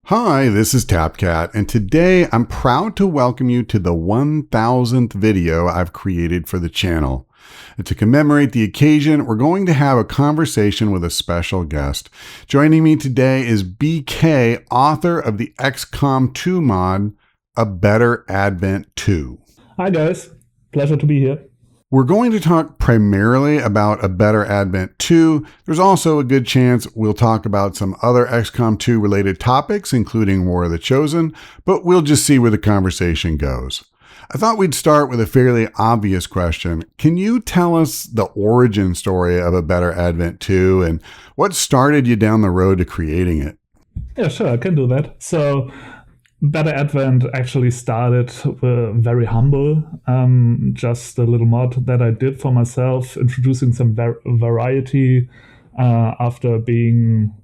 Hi, this is TapCat, and today I'm proud to welcome you to the 1000th video I've created for the channel. And to commemorate the occasion, we're going to have a conversation with a special guest. Joining me today is BK, author of the XCOM 2 mod, A Better Advent 2. Hi guys, pleasure to be here. We're going to talk primarily about A Better Advent 2. There's also a good chance we'll talk about some other XCOM 2 related topics, including War of the Chosen, but we'll just see where the conversation goes. I thought we'd start with a fairly obvious question. Can you tell us the origin story of A Better Advent 2 and what started you down the road to creating it? Yeah, sure, I can do that. So, Better Advent actually started very humble, just a little mod that I did for myself, introducing some variety after being,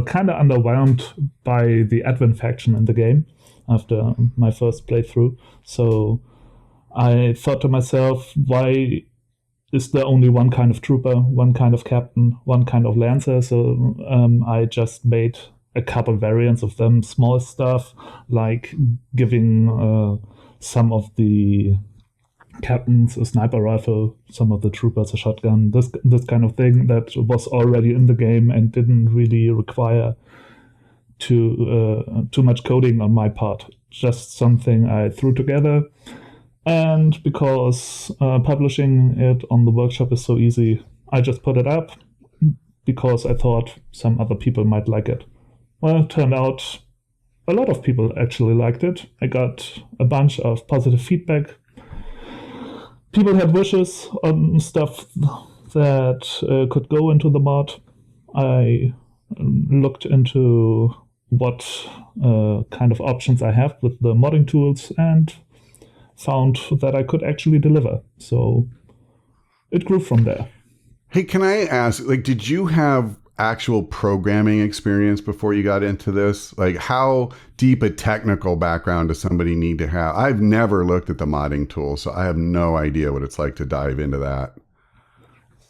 kind of underwhelmed by the Advent faction in the game after my first playthrough. So I thought to myself, why is there only one kind of trooper, one kind of captain, one kind of lancer? So I just made a couple variants of them, small stuff like giving some of the captains a sniper rifle, some of the troopers a shotgun, this kind of thing that was already in the game and didn't really require too much coding on my part. Just something I threw together, and because publishing it on the workshop is so easy, I just put it up because I thought some other people might like it. Well, it turned out a lot of people actually liked it. I got a bunch of positive feedback. People had wishes on stuff that could go into the mod. I looked into what kind of options I have with the modding tools and found that I could actually deliver. So it grew from there. Hey, can I ask, did you have actual programming experience before you got into this? Like, how deep a technical background does somebody need to have? I've never looked at the modding tool, so I have no idea what it's like to dive into that.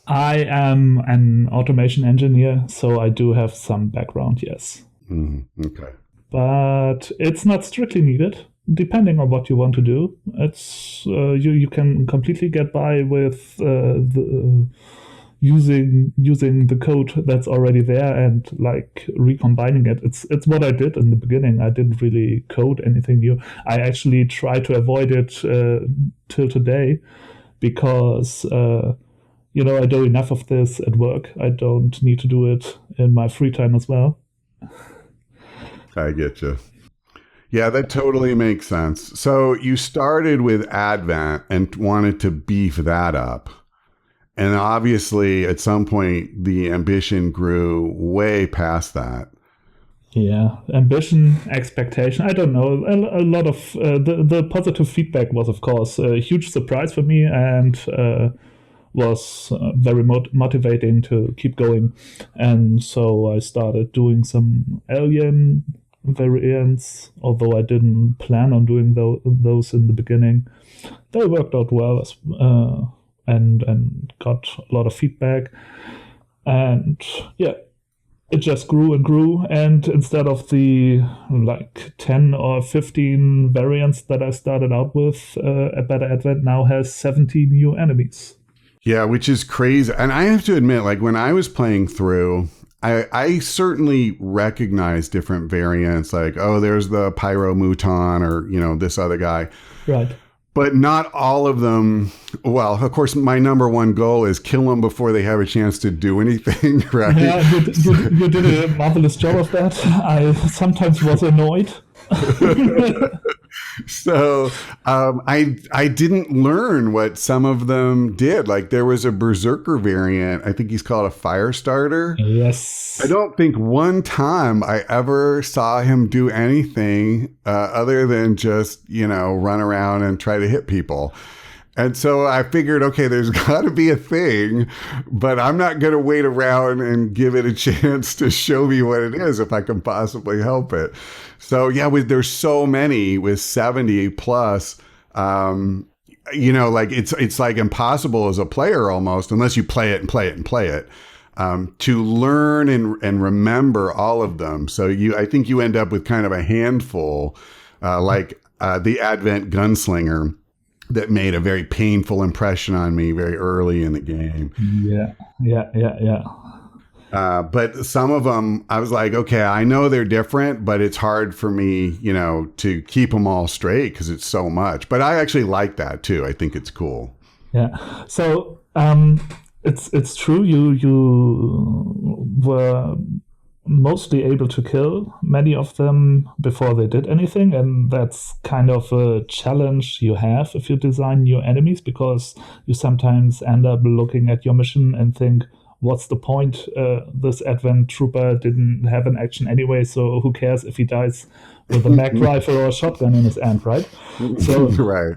I am an automation engineer, so I do have some background, yes. Okay. But it's not strictly needed, depending on what you want to do. It's you can completely get by with using the code that's already there and recombining it. It's what I did in the beginning. I didn't really code anything new. I actually try to avoid it till today because I do enough of this at work. I don't need to do it in my free time as well. I get you. Yeah, that totally makes sense. So you started with Advent and wanted to beef that up. And obviously, at some point, the ambition grew way past that. Yeah, ambition, expectation. I don't know. A lot of the positive feedback was, of course, a huge surprise for me and was very motivating to keep going. And so I started doing some alien variants, although I didn't plan on doing those in the beginning. They worked out well and got a lot of feedback, and yeah, it just grew and grew. And instead of the 10 or 15 variants that I started out with, A Better Advent now has 70 new enemies. Yeah, which is crazy. And I have to admit, when I was playing through, I certainly recognized different variants, there's the Pyro Muton or this other guy, right? But not all of them. Well, of course, my number one goal is kill them before they have a chance to do anything, right? Yeah, you did a marvelous job of that. I sometimes was annoyed. So I didn't learn what some of them did. There was a Berserker variant. I think he's called a Firestarter. Yes. I don't think one time I ever saw him do anything other than just, run around and try to hit people. And so I figured, okay, there's got to be a thing, but I'm not going to wait around and give it a chance to show me what it is if I can possibly help it. So yeah, there's so many with 70 plus, it's impossible as a player almost, unless you play it and play it and play it. to learn and remember all of them. So I think you end up with kind of a handful, like the Advent Gunslinger, that made a very painful impression on me very early in the game. Yeah. But some of them, I was like, okay, I know they're different, but it's hard for me, to keep them all straight because it's so much. But I actually like that too. I think it's cool. Yeah. So it's true. You were mostly able to kill many of them before they did anything, and that's kind of a challenge you have if you design new enemies, because you sometimes end up looking at your mission and think, what's the point? This Advent Trooper didn't have an action anyway, so who cares if he dies with a mag rifle or a shotgun in his hand, right? So right.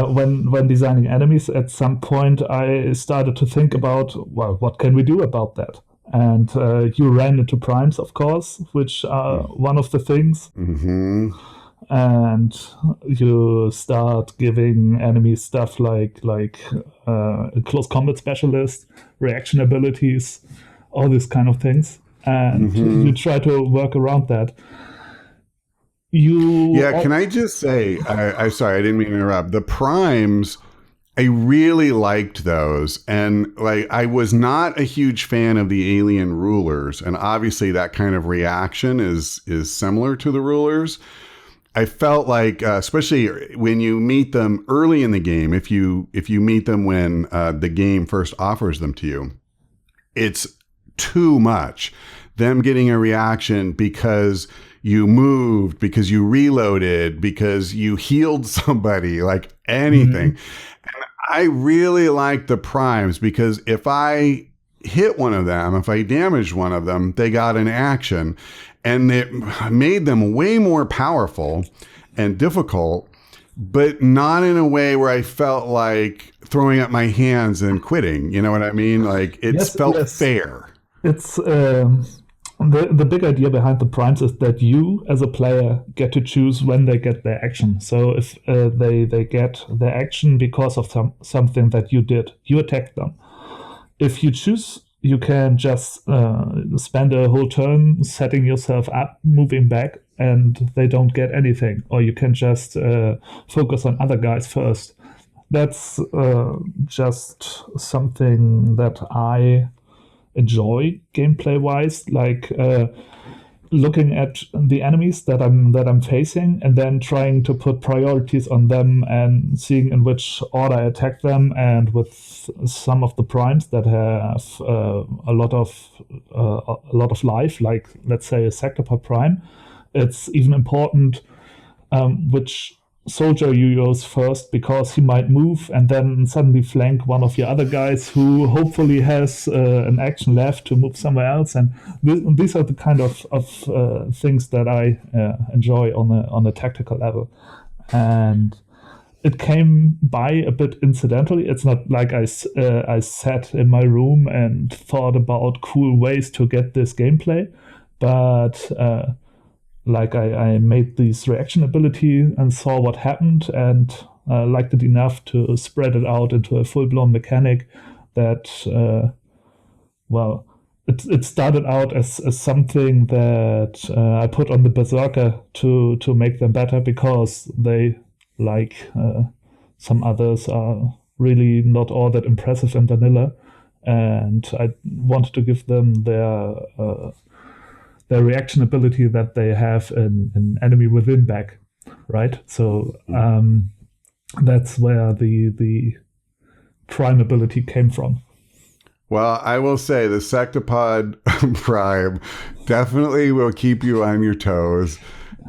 When designing enemies, at some point I started to think about, well, what can we do about that? And you ran into primes, of course, which are one of the things. Mm-hmm. And you start giving enemies stuff like a close combat specialist, reaction abilities, all these kind of things. And you try to work around that. Can I just say, I'm sorry, I didn't mean to interrupt. The primes, I really liked those. And I was not a huge fan of the alien rulers. And obviously that kind of reaction is similar to the rulers. I felt like, especially when you meet them early in the game, if you meet them when the game first offers them to you, it's too much. Them getting a reaction because you moved, because you reloaded, because you healed somebody, like anything. And I really like the primes because if I hit one of them, if I damaged one of them, they got an action. And it made them way more powerful and difficult, but not in a way where I felt like throwing up my hands and quitting. You know what I mean? Like it felt fair. It's the big idea behind the primes is that you, as a player, get to choose when they get their action. So if they get their action because of something that you did, you attack them. If you choose, you can just spend a whole turn setting yourself up, moving back, and they don't get anything. Or you can just focus on other guys first. That's just something that I enjoy gameplay-wise, like looking at the enemies that I'm facing and then trying to put priorities on them and seeing in which order I attack them. And with some of the primes that have a lot of life, like let's say a Sectopod prime, it's even important which soldier you use first, because he might move and then suddenly flank one of your other guys who hopefully has an action left to move somewhere else. And these are the kind of things that I enjoy on a tactical level. And it came by a bit incidentally. It's not like I sat in my room and thought about cool ways to get this gameplay, but like I made this reaction ability and saw what happened and liked it enough to spread it out into a full-blown mechanic that, it started out as something that I put on the Berserker to make them better, because they, like some others, are really not all that impressive in vanilla. And I wanted to give them their reaction ability that they have in Enemy Within back, right? So that's where the prime ability came from. Well, I will say the Sectopod prime definitely will keep you on your toes.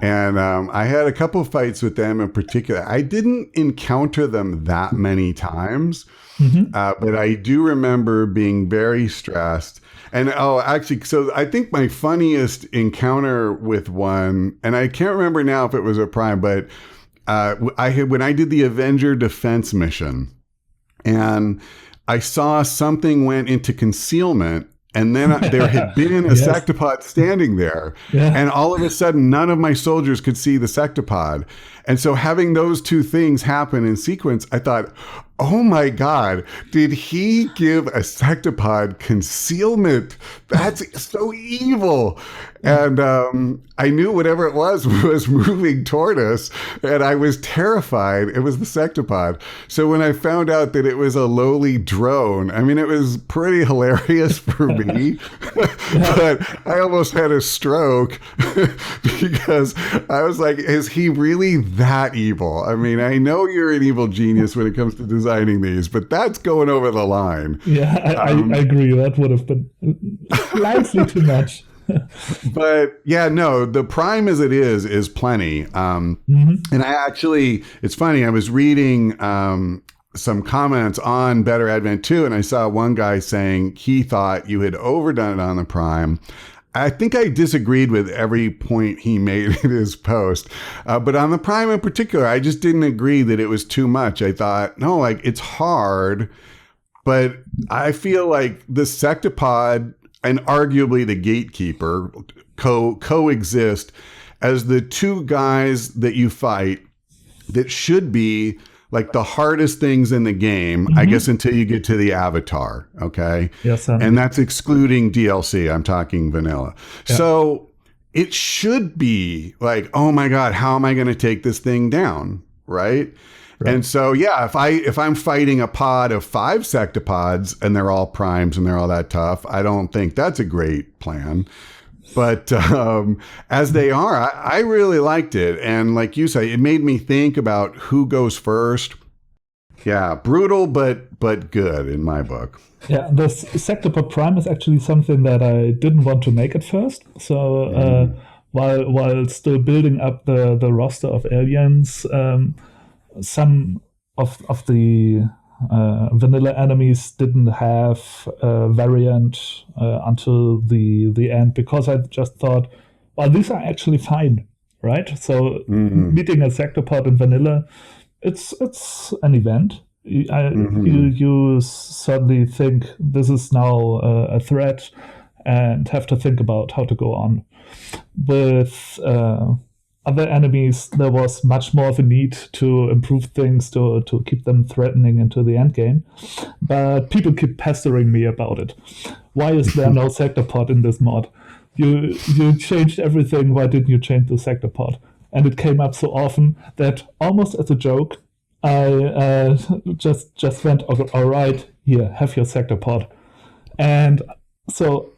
And I had a couple of fights with them in particular. I didn't encounter them that many times, but I do remember being very stressed. And actually, so I think my funniest encounter with one, and I can't remember now if it was a prime, but when I did the Avenger Defense mission, and I saw something went into concealment, and then there had been a Sectopod standing there, and all of a sudden, none of my soldiers could see the Sectopod. And so having those two things happen in sequence, I thought, Oh my God. Did he give a sectopod concealment? That's so evil. And I knew whatever it was moving toward us, and I was terrified. It was the sectopod. So when I found out that it was a lowly drone, I mean, it was pretty hilarious for me, but I almost had a stroke because I was like, is he really that evil? I mean, I know you're an evil genius when it comes to designing these, but that's going over the line. Yeah, I agree. That would have been slightly too much. But yeah, no, the prime as it is plenty. And I actually, it's funny, I was reading some comments on Better Advent 2, and I saw one guy saying he thought you had overdone it on the prime. I think I disagreed with every point he made in his post. But on the prime in particular, I just didn't agree that it was too much. I thought, no, like it's hard, but I feel like the sectopod and arguably the gatekeeper coexist as the two guys that you fight that should be like the hardest things in the game, I guess, until you get to the avatar. Okay. Yes. And that's excluding DLC. I'm talking vanilla. Yeah. So it should be like, oh my God, how am I going to take this thing down? Right. And so, yeah, if I'm fighting a pod of 5 sectopods and they're all primes and they're all that tough, I don't think that's a great plan. But as they are, I really liked it. And like you say, it made me think about who goes first. Yeah, brutal, but good in my book. Yeah, the sectopod prime is actually something that I didn't want to make at first. So while still building up the roster of aliens, some of the vanilla enemies didn't have a variant until the end, because I just thought, well, these are actually fine, right? So meeting a sectopod in vanilla, it's an event. You certainly think this is now a threat and have to think about how to go on. With other enemies, there was much more of a need to improve things to keep them threatening into the end game. But people keep pestering me about it. Why is there no sectopod in this mod? You changed everything. Why didn't you change the sectopod? And it came up so often that almost as a joke, I just went, all right, here, have your sectopod. And so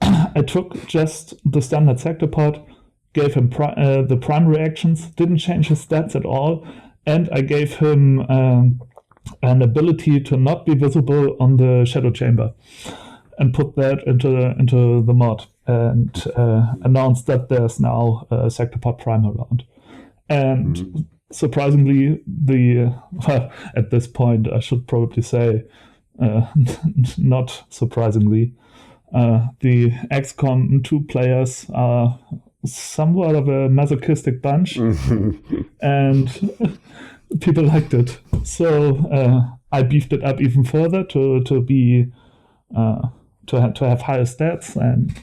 I took just the standard sectopod, gave him the prime reactions, didn't change his stats at all, and I gave him an ability to not be visible on the shadow chamber, and put that into the mod, and announced that there's now a sectopod prime around. And surprisingly, at this point, I should probably say, not surprisingly, the XCOM 2 players are somewhat of a masochistic bunch, and people liked it. So I beefed it up even further to be to have higher stats, and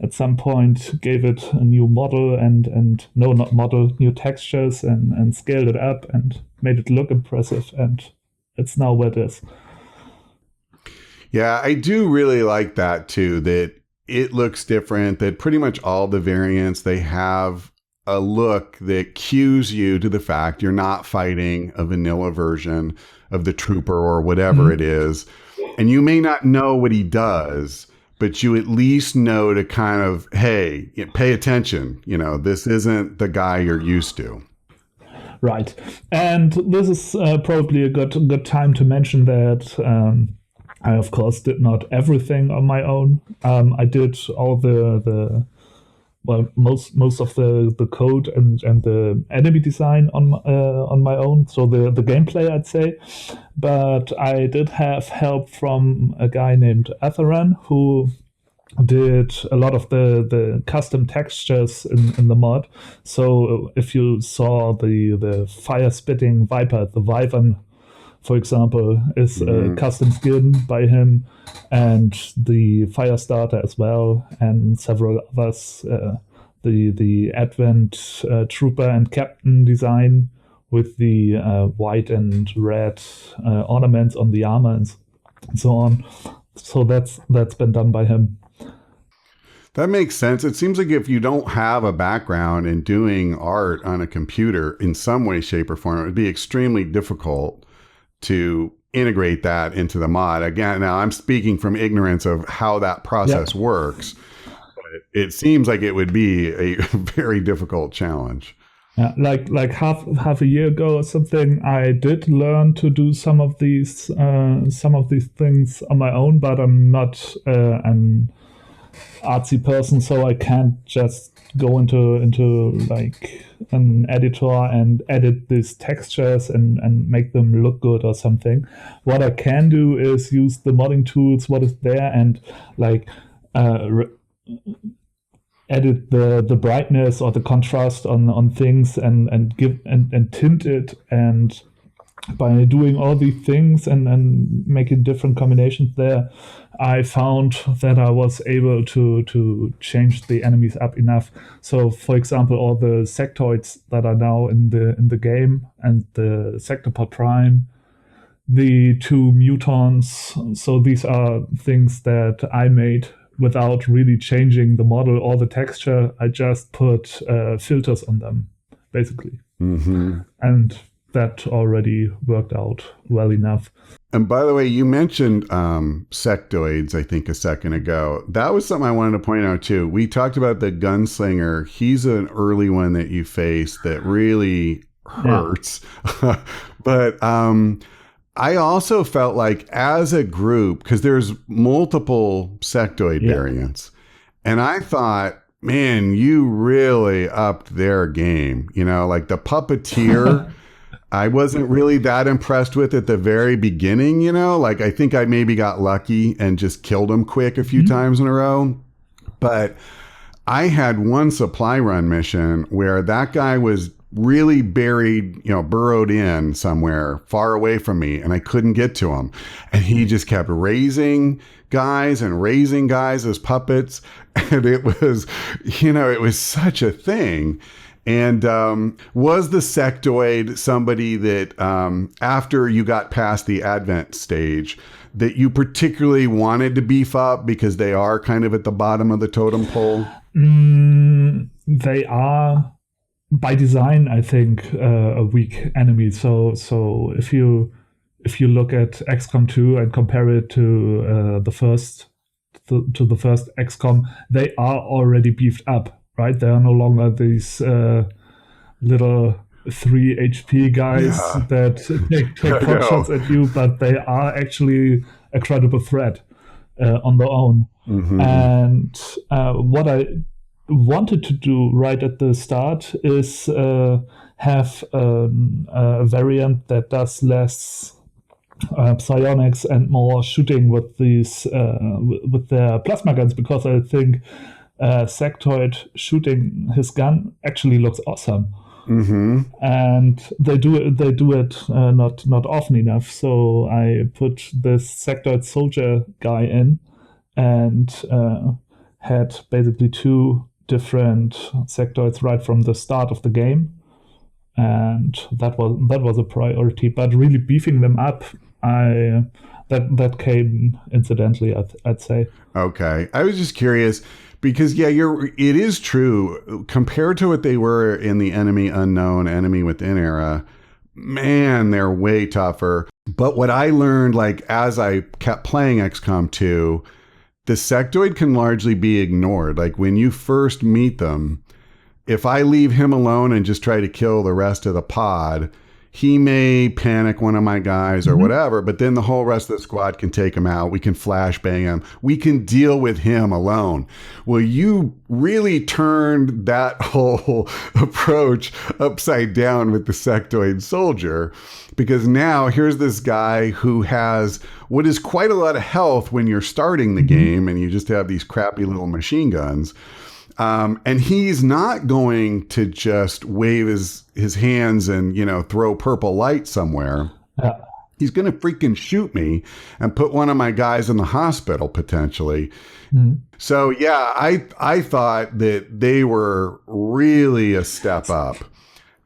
at some point gave it a new model and no, not model, new textures, and scaled it up and made it look impressive, and it's now where it is. Yeah, I do really like that too, that it looks different, that pretty much all the variants, they have a look that cues you to the fact you're not fighting a vanilla version of the trooper or whatever it is. And you may not know what he does, but you at least know to kind of, hey, pay attention. You know, this isn't the guy you're used to. Right. And this is probably a good time to mention that I, of course, did not everything on my own. I did all the most of the code and the enemy design on my own. So the gameplay, I'd say. But I did have help from a guy named Atheran, who did a lot of the custom textures in the mod. So if you saw the fire spitting viper, the wyvern, for example, is a custom skin by him, and the fire starter as well, and several others. The Advent trooper and captain design with the white and red ornaments on the armor and so on. So that's been done by him. That makes sense. It seems like if you don't have a background in doing art on a computer in some way, shape, or form, it would be extremely difficult to integrate that into the mod. Again, now I'm speaking from ignorance of how that process works, but it seems like it would be a very difficult challenge. Yeah, like half a year ago or something, I did learn to do some of these things on my own, but I'm not an artsy person, so I can't just go into like an editor and edit these textures and make them look good or something. What I can do is use the modding tools, what is there, and like edit the brightness or the contrast on things and give and tint it, and by doing all these things and making different combinations there, I found that I was able to change the enemies up enough. So, for example, all the sectoids that are now in the game, and the Sectopod Prime, the 2 mutons. So these are things that I made without really changing the model or the texture. I just put filters on them, basically. Mm-hmm. And that already worked out well enough. And by the way, you mentioned sectoids, I think, a second ago. That was something I wanted to point out, too. We talked about the gunslinger. He's an early one that you face that really hurts. Yeah. But I also felt like as a group, because there's multiple sectoid variants, and I thought, man, you really upped their game. You know, like the puppeteer, I wasn't really that impressed with at the very beginning, you know, like I think I maybe got lucky and just killed him quick a few times in a row. But I had one supply run mission where that guy was really buried, you know, burrowed in somewhere far away from me, and I couldn't get to him. And he just kept raising guys as puppets. And it was, you know, it was such a thing. And was the sectoid somebody that after you got past the Advent stage that you particularly wanted to beef up because they are kind of at the bottom of the totem pole? They are by design, I think, a weak enemy. So if you look at XCOM 2 and compare it to the first XCOM, they are already beefed up. Right, they are no longer these little 3 HP guys that take pot shots at you, but they are actually a credible threat on their own. Mm-hmm. And what I wanted to do right at the start is have a variant that does less psionics and more shooting with these with their plasma guns, because I think sectoid shooting his gun actually looks awesome. Mm-hmm. And they do it not often enough. So I put this sectoid soldier guy in and had basically 2 different sectoids right from the start of the game, and that was a priority. But really beefing them up, that came incidentally, I'd say. Okay, I was just curious. Because, it is true. Compared to what they were in the Enemy Unknown, Enemy Within era, man, they're way tougher. But what I learned, like, as I kept playing XCOM 2, the sectoid can largely be ignored. Like, when you first meet them, if I leave him alone and just try to kill the rest of the pod, he may panic one of my guys or whatever, but then the whole rest of the squad can take him out. We can flashbang him. We can deal with him alone. Well, you really turned that whole approach upside down with the sectoid soldier, because now here's this guy who has what is quite a lot of health when you're starting the game and you just have these crappy little machine guns. And he's not going to just wave his hands and, you know, throw purple light somewhere. Yeah. He's going to freaking shoot me and put one of my guys in the hospital potentially. Mm-hmm. So, I thought that they were really a step up.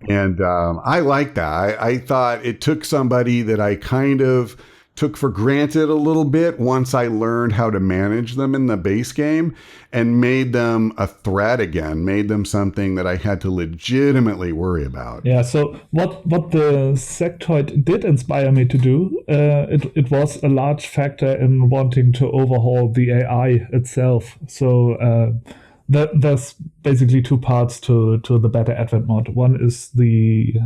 And I like that. I thought it took somebody that I kind of took for granted a little bit once I learned how to manage them in the base game, and made them a threat again, made them something that I had to legitimately worry about. Yeah, so what the sectoid did inspire me to do, it was a large factor in wanting to overhaul the AI itself. So there's basically two parts to the Better Advent mod. One is the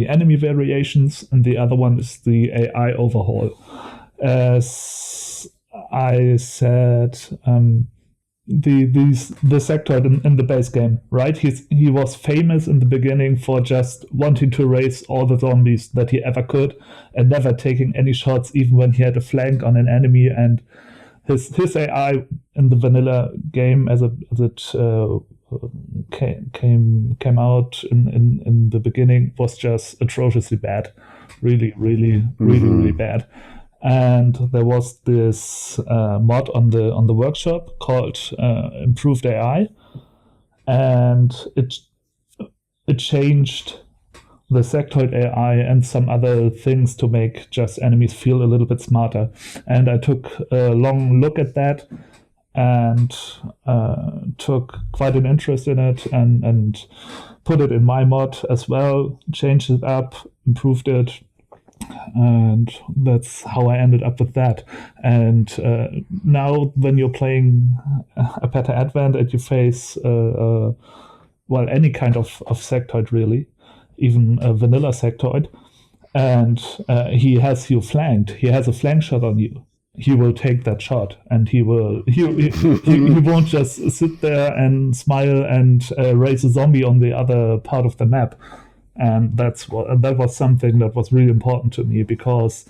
enemy variations, and the other one is the AI overhaul. As I said, the sectoid in the base game, right? He was famous in the beginning for just wanting to erase all the zombies that he ever could, and never taking any shots, even when he had a flank on an enemy. And his AI in the vanilla game, as it came out in the beginning, was just atrociously bad, really bad. And there was this mod on the workshop called Improved AI, and it changed the sectoid AI and some other things to make just enemies feel a little bit smarter. And I took a long look at that and took quite an interest in it, and put it in my mod as well, changed it up, improved it, and that's how I ended up with that. And now when you're playing a Better Advent and you face any kind of sectoid, really, even a vanilla sectoid, and he has you flanked, he has a flank shot on you, he will take that shot, and he won't just sit there and smile and raise a zombie on the other part of the map. And that was something that was really important to me, because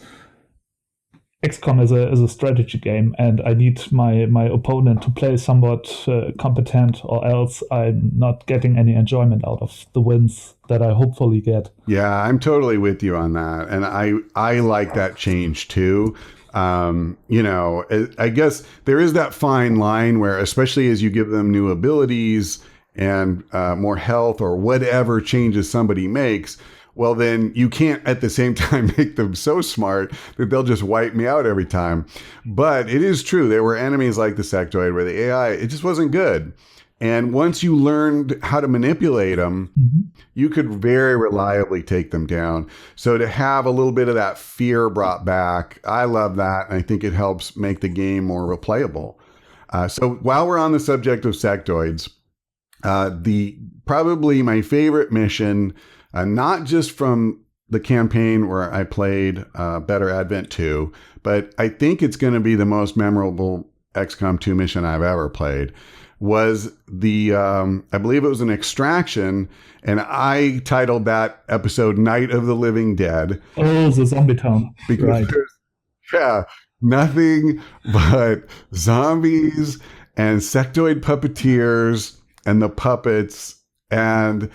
XCOM is a strategy game, and I need my opponent to play somewhat competent, or else I'm not getting any enjoyment out of the wins that I hopefully get. Yeah, I'm totally with you on that, and I like that change too. I guess there is that fine line where, especially as you give them new abilities and more health or whatever changes somebody makes, well, then you can't at the same time make them so smart that they'll just wipe me out every time. But it is true. There were enemies like the sectoid where the AI, it just wasn't good. And once you learned how to manipulate them, you could very reliably take them down. So to have a little bit of that fear brought back, I love that. And I think it helps make the game more replayable. So while we're on the subject of sectoids, probably my favorite mission, not just from the campaign where I played Better Advent 2, but I think it's going to be the most memorable XCOM 2 mission I've ever played, was I believe it was an extraction, and I titled that episode Night of the Living Dead. Oh, the zombie town. Because there's nothing but zombies and sectoid puppeteers and the puppets, and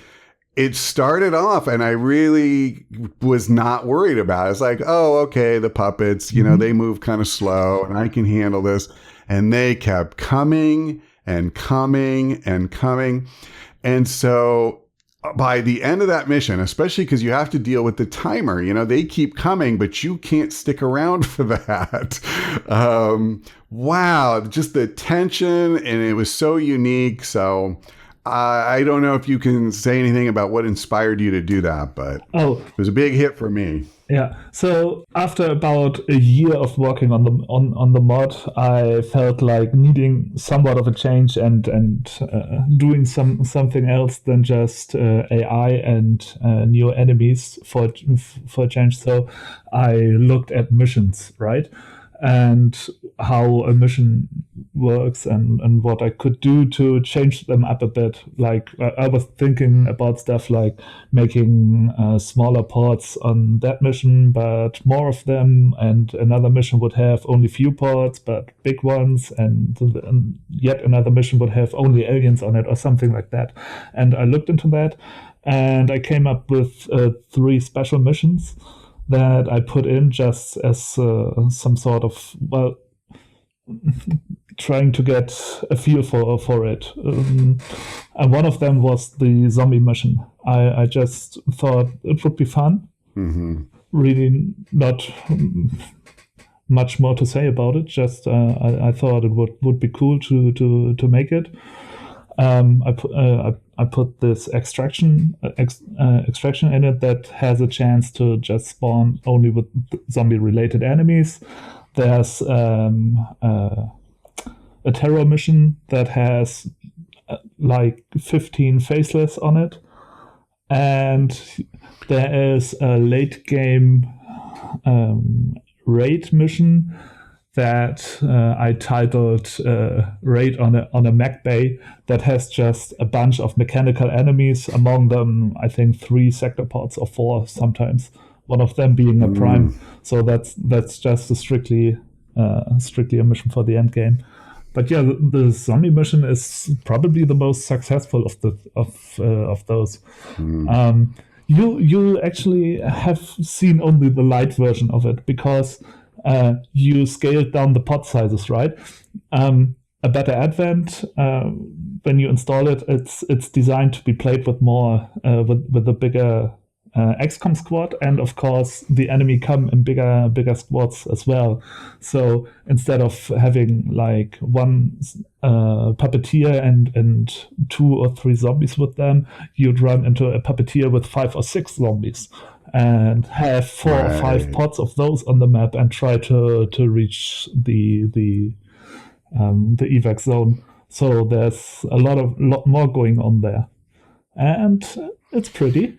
it started off, and I really was not worried about it. It's like, oh, okay, the puppets, they move kind of slow, and I can handle this. And they kept coming and coming and coming. And so by the end of that mission, especially because you have to deal with the timer, they keep coming, but you can't stick around for that. Wow, just the tension, and it was so unique. So I don't know if you can say anything about what inspired you to do that, but it was a big hit for me. Yeah. So after about a year of working on the mod, I felt like needing somewhat of a change and doing something else than just AI and new enemies for a change. So I looked at missions, right? And how a mission works, and what I could do to change them up a bit. Like I was thinking about stuff like making smaller ports on that mission, but more of them, and another mission would have only few ports, but big ones, and yet another mission would have only aliens on it, or something like that. And I looked into that, and I came up with 3 special missions that I put in just as some sort of, trying to get a feel for it. And one of them was the zombie mission. I just thought it would be fun. Really not much more to say about it. Just I thought it would be cool to make it. I put this extraction in it that has a chance to just spawn only with zombie related enemies. There's a terror mission that has like 15 faceless on it, and there is a late game raid mission that I titled Raid on a Mech Bay, that has just a bunch of mechanical enemies, among them I think 3 sector pods or 4 sometimes, one of them being a prime. So that's just a strictly a mission for the end game. But yeah, the zombie mission is probably the most successful of those. You actually have seen only the light version of it, because you scaled down the pod sizes, right? A better advent, when you install it, it's designed to be played with more with a bigger XCOM squad, and of course the enemy come in bigger squads as well. So instead of having like one puppeteer and 2 or 3 zombies with them, you'd run into a puppeteer with 5 or 6 zombies and have 4 or 5 pods of those on the map and try to reach the evac zone. So there's a lot more going on there, and it's pretty.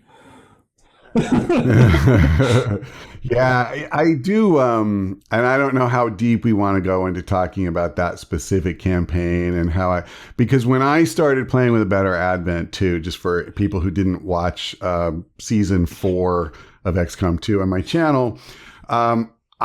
Yeah, I do. And I don't know how deep we want to go into talking about that specific campaign and because when I started playing with a better advent too, just for people who didn't watch season 4 of XCOM 2 on my channel,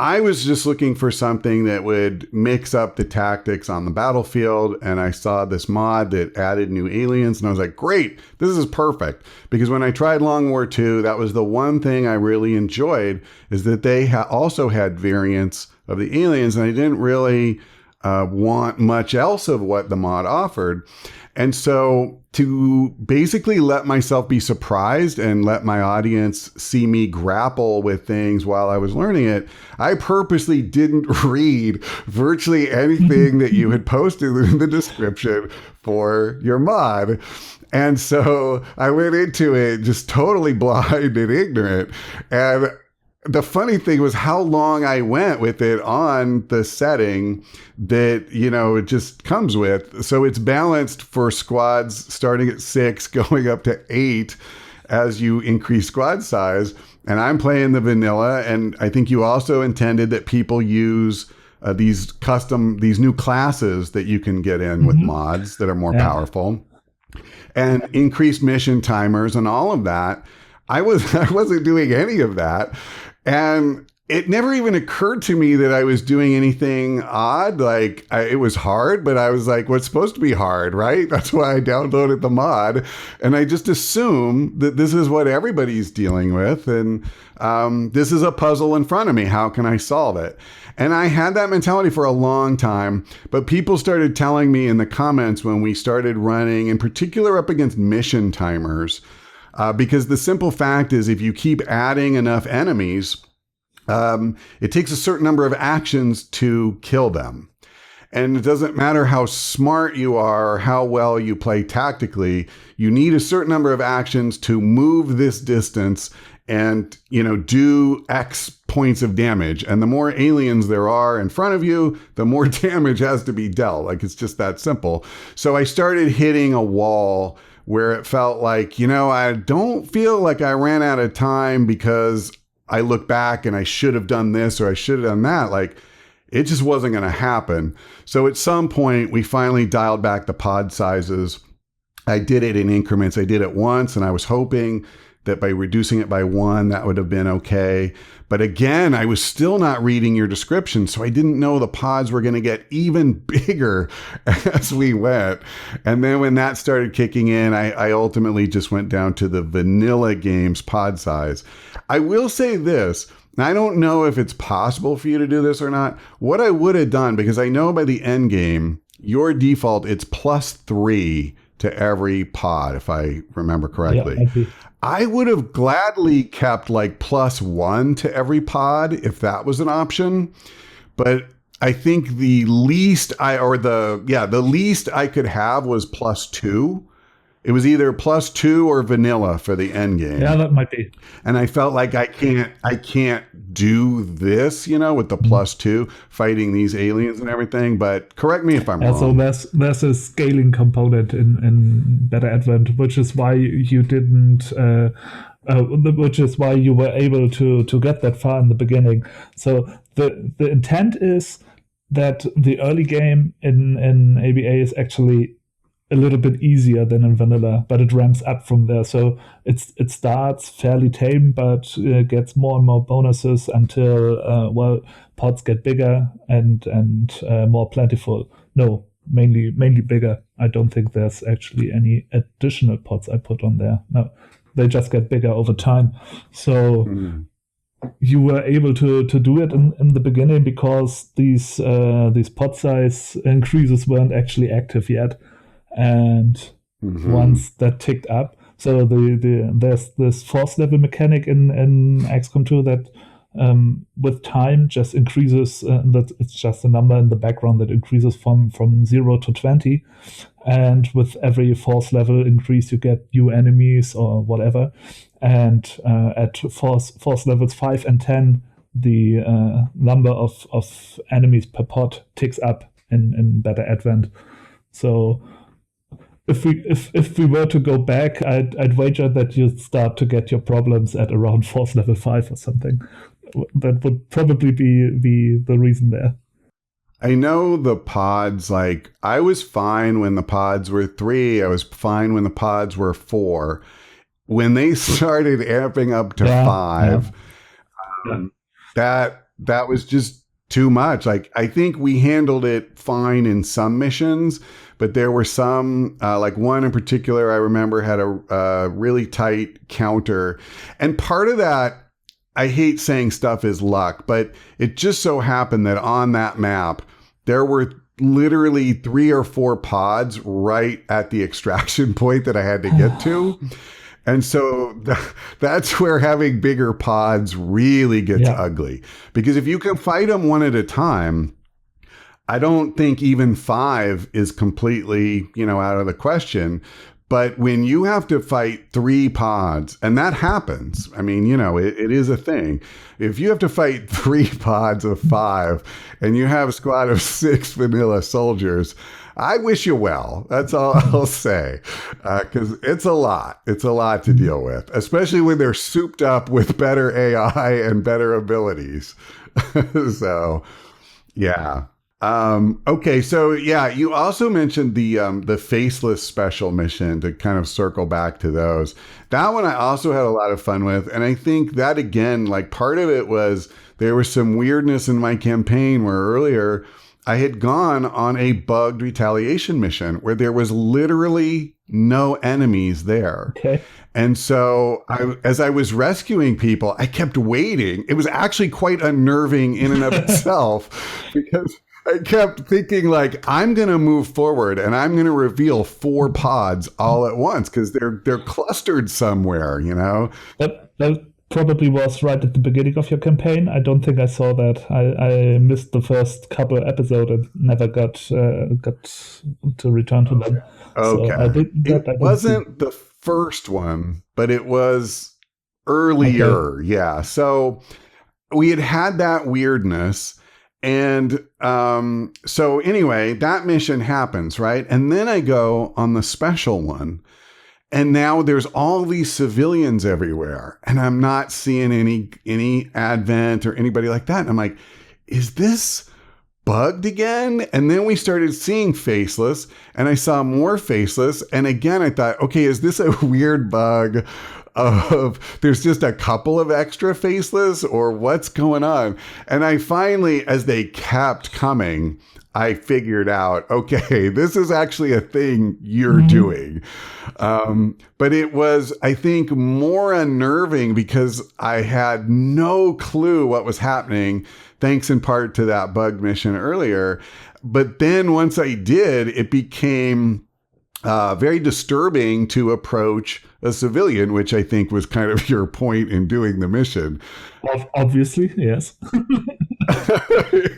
I was just looking for something that would mix up the tactics on the battlefield, and I saw this mod that added new aliens, and I was like, great, this is perfect. Because when I tried Long War 2, that was the one thing I really enjoyed, is that they also had variants of the aliens, and I didn't really want much else of what the mod offered. And so to basically let myself be surprised and let my audience see me grapple with things while I was learning it, I purposely didn't read virtually anything that you had posted in the description for your mod. And so I went into it just totally blind and ignorant. And the funny thing was how long I went with it on the setting that, it just comes with. So it's balanced for squads starting at 6, going up to 8 as you increase squad size. And I'm playing the vanilla. And I think you also intended that people use these new classes that you can get in with mods that are more powerful, and increased mission timers and all of that. I wasn't doing any of that. And it never even occurred to me that I was doing anything odd. It was hard, but I was like, well, it's supposed to be hard, right? That's why I downloaded the mod. And I just assume that this is what everybody's dealing with. And this is a puzzle in front of me. How can I solve it? And I had that mentality for a long time, but people started telling me in the comments when we started running, in particular up against mission timers, because the simple fact is, if you keep adding enough enemies, it takes a certain number of actions to kill them. And it doesn't matter how smart you are or how well you play tactically, you need a certain number of actions to move this distance and, do X points of damage. And the more aliens there are in front of you, the more damage has to be dealt. It's just that simple. So I started hitting a wall where it felt like, I don't feel like I ran out of time because I look back and I should have done this or I should have done that. It just wasn't going to happen. So at some point, we finally dialed back the pod sizes. I did it in increments. I did it once, and I was hoping that by reducing it by 1, that would have been okay. But again, I was still not reading your description, so I didn't know the pods were going to get even bigger as we went. And then when that started kicking in, I ultimately just went down to the vanilla game's pod size. I will say this. I don't know if it's possible for you to do this or not. What I would have done, because I know by the end game, your default, it's +3 to every pod, if I remember correctly. Yeah, maybe. I would have gladly kept like +1 to every pod if that was an option. But I think the least the least I could have was +2. It was either +2 or vanilla for the end game. Yeah, that might be. And I felt like I can't do this, with the +2 fighting these aliens and everything. But correct me if I'm wrong. So there's a scaling component in Better Advent, which is why you didn't. Which is why you were able to get that far in the beginning. So the intent is that the early game in ABA is actually a little bit easier than in vanilla, but it ramps up from there. So it starts fairly tame, but gets more and more bonuses until pods get bigger and more plentiful. No, mainly bigger. I don't think there's actually any additional pods I put on there. No, they just get bigger over time. So you were able to do it in the beginning because these pod size increases weren't actually active yet. And once that ticked up, so there's this force level mechanic in XCOM 2 that with time just increases. That it's just a number in the background that increases from 0 to 20, and with every force level increase, you get new enemies or whatever. And at force levels 5 and 10, the number of enemies per pod ticks up in Better Advent. So if we were to go back, I'd wager that you'd start to get your problems at around force level 5 or something. That would probably be the reason there. I know the pods, like, I was fine when the pods were 3. I was fine when the pods were 4. When they started amping up to 5, that was just too much. Like, I think we handled it fine in some missions, but there were some, like one in particular I remember had a really tight counter. And part of that, I hate saying stuff is luck, but it just so happened that on that map, there were literally 3 or 4 pods right at the extraction point that I had to get to. And so that's where having bigger pods really gets ugly. Because if you can fight them one at a time, I don't think even 5 is completely, out of the question. But when you have to fight 3 pods, and that happens, I mean, it is a thing. If you have to fight 3 pods of 5 and you have a squad of 6 vanilla soldiers, I wish you well. That's all I'll say. Because it's a lot. It's a lot to deal with, especially when they're souped up with better AI and better abilities. So, yeah. Okay, so you also mentioned the faceless special mission, to kind of circle back to those. That one I also had a lot of fun with, and I think that again, like, part of it was there was some weirdness in my campaign where earlier I had gone on a bugged retaliation mission where there was literally no enemies there. Okay. And so as I was rescuing people, I kept waiting. It was actually quite unnerving in and of itself, because I kept thinking, like, I'm going to move forward and I'm going to reveal 4 pods all at once because they're clustered somewhere, That probably was right at the beginning of your campaign. I don't think I saw that. I missed the first couple episodes and never got to return to them. Okay. So it wasn't the first one, but it was earlier. Okay. Yeah. So we had that weirdness. And so anyway, that mission happens, right? And then I go on the special one, and now there's all these civilians everywhere, and I'm not seeing any Advent or anybody like that. And I'm like, is this bugged again? And then we started seeing faceless, and I saw more faceless. And again, I thought, okay, is this a weird bug of there's just a couple of extra faceless, or what's going on? And I finally, as they kept coming, I figured out, okay, this is actually a thing you're doing. But it was, I think, more unnerving because I had no clue what was happening, thanks in part to that bug mission earlier. But then once I did, it became very disturbing to approach a civilian, which I think was kind of your point in doing the mission. Obviously, yes.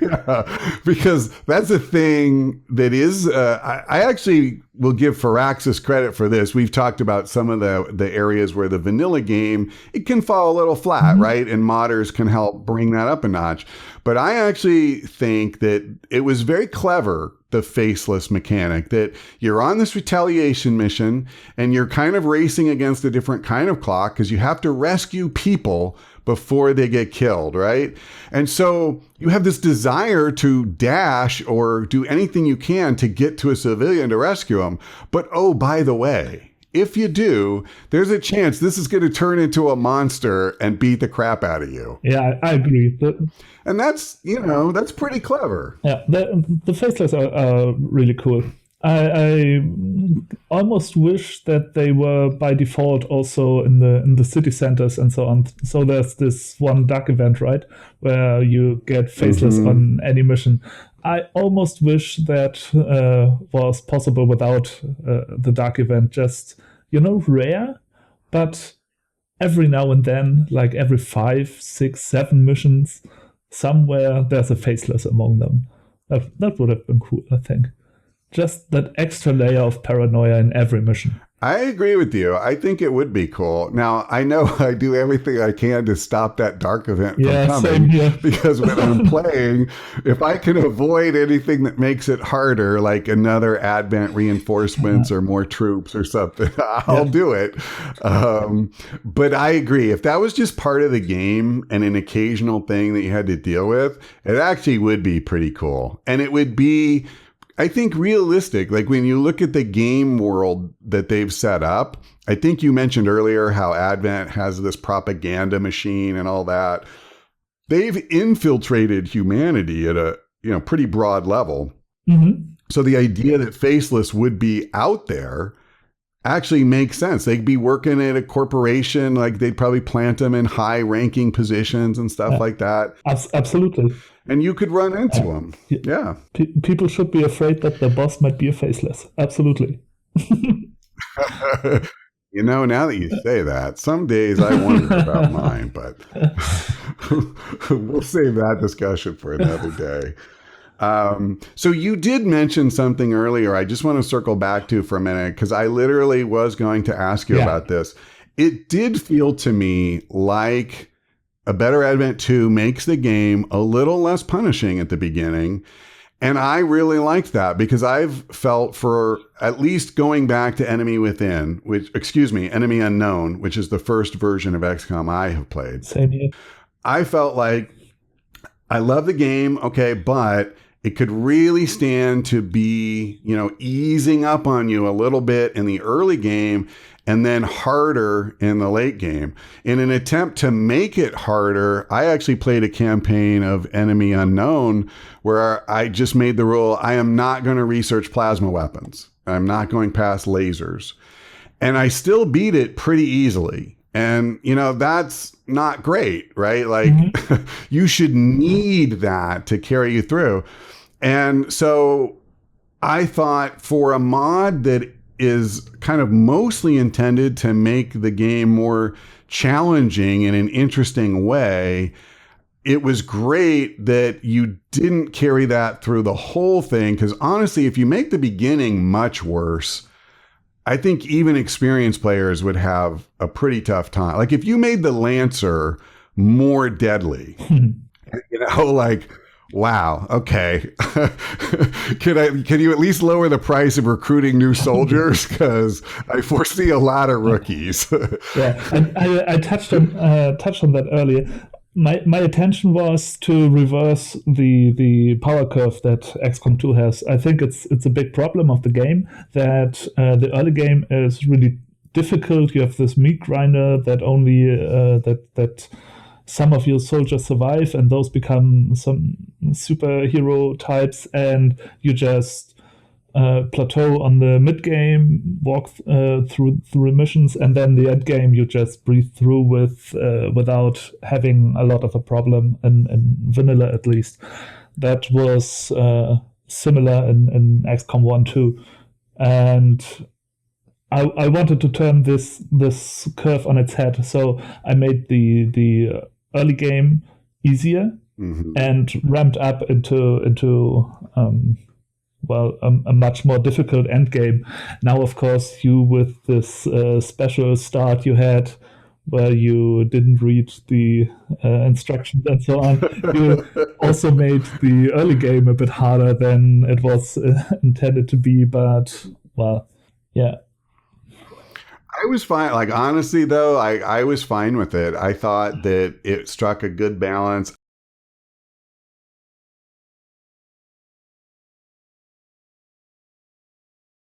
Yeah, because that's a thing that is, I actually will give Firaxis credit for this. We've talked about some of the areas where the vanilla game, it can fall a little flat, right? And modders can help bring that up a notch. But I actually think that it was very clever, the faceless mechanic, that you're on this retaliation mission and you're kind of racing against a different kind of clock because you have to rescue people before they get killed, right? And so you have this desire to dash or do anything you can to get to a civilian to rescue them. But oh, by the way, if you do, there's a chance this is going to turn into a monster and beat the crap out of you. Yeah, I agree. And that's, that's pretty clever. Yeah, the faceless are really cool. I almost wish that they were by default also in the city centers and so on. So there's this one dark event, right, where you get faceless on any mission. I almost wish that was possible without the dark event. Just, rare, but every now and then, like every 5, 6, 7 missions, somewhere there's a faceless among them. That would have been cool, I think. Just that extra layer of paranoia in every mission. I agree with you. I think it would be cool. Now, I know I do everything I can to stop that dark event from coming. Because when I'm playing, if I can avoid anything that makes it harder, like another advent reinforcements or more troops or something, I'll do it. But I agree. If that was just part of the game and an occasional thing that you had to deal with, it actually would be pretty cool. And it would be, I think, realistic. Like when you look at the game world that they've set up, I think you mentioned earlier how Advent has this propaganda machine and all that. They've infiltrated humanity at a pretty broad level. So the idea that Faceless would be out there actually makes sense. They'd be working at a corporation, like they'd probably plant them in high ranking positions and stuff like that. Absolutely. And you could run into them. Yeah. People should be afraid that their boss might be a faceless. Absolutely. Now that you say that, some days I wonder about mine, but we'll save that discussion for another day. So you did mention something earlier I just want to circle back to for a minute, because I literally was going to ask you about this. It did feel to me like A Better Advent 2 makes the game a little less punishing at the beginning. And I really liked that because I've felt, for at least going back to Enemy Unknown, which is the first version of XCOM I have played. Same here. I felt like I love the game, okay, but it could really stand to be, easing up on you a little bit in the early game and then harder in the late game. In an attempt to make it harder, I actually played a campaign of Enemy Unknown where I just made the rule, I am not going to research plasma weapons. I'm not going past lasers. And I still beat it pretty easily. And, that's not great, right? Like, you should need that to carry you through. And so I thought, for a mod that is kind of mostly intended to make the game more challenging in an interesting way, it was great that you didn't carry that through the whole thing. Because honestly, if you make the beginning much worse, I think even experienced players would have a pretty tough time. Like if you made the Lancer more deadly, like, wow, okay. Can you at least lower the price of recruiting new soldiers? Because I foresee a lot of rookies. Yeah, and I touched on that earlier. My attention was to reverse the power curve that XCOM 2 has. I think it's a big problem of the game that the early game is really difficult. You have this meat grinder that only that some of your soldiers survive, and those become some superhero types, and you just plateau on the mid game, walk through missions, and then the end game you just breathe through without having a lot of a problem in vanilla, at least. That was similar in XCOM 1 too. and I wanted to turn this curve on its head. So I made the early game easier and ramped up into a much more difficult end game. Now, of course, you with this special start you had, where you didn't read the instructions and so on, you also made the early game a bit harder than it was intended to be. But well, yeah. I was fine. Like, honestly, though, I was fine with it. I thought that it struck a good balance.